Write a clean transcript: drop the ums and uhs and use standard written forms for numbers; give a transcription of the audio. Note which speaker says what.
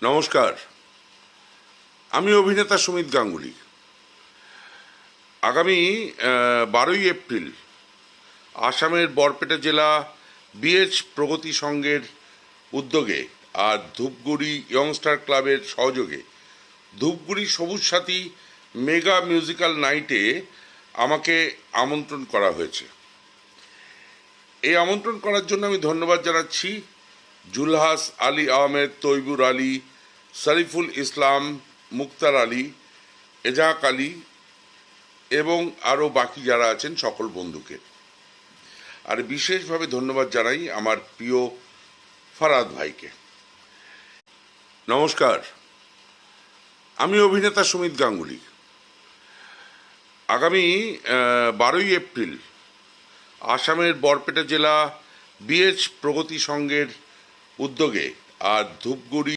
Speaker 1: নমস্কার, আমি অভিনেতা সুমিত গাঙ্গুলি। আগামী 12ই এপ্রিল আসামের বরপেটা জেলা বিএচ প্রগতি সংঘের উদ্যোগে আর ধূপগুড়ি ইয়ংস্টার ক্লাবের সহযোগে ধূপগুড়ি সবুজ সাথী মেগা মিউজিক্যাল নাইটে আমাকে আমন্ত্রণ করা হয়েছে। এই আমন্ত্রণ করার জন্য আমি ধন্যবাদ জানাচ্ছি জুলহাস আলী আহমেদ, তৈবুর আলী, শরীফুল ইসলাম, মুক্তার আলী, এজাহাক আলী এবং আরও বাকি যারা আছেন সকল বন্ধুকে। আর বিশেষভাবে ধন্যবাদ জানাই আমার প্রিয় ফারাদ ভাইকে। নমস্কার, আমি অভিনেতা সুমিত গাঙ্গুলি। আগামী 12ই এপ্রিল আসামের বরপেটা জেলা বিএচ প্রগতি সংঘের উদ্যোগে আর ধূপগুড়ি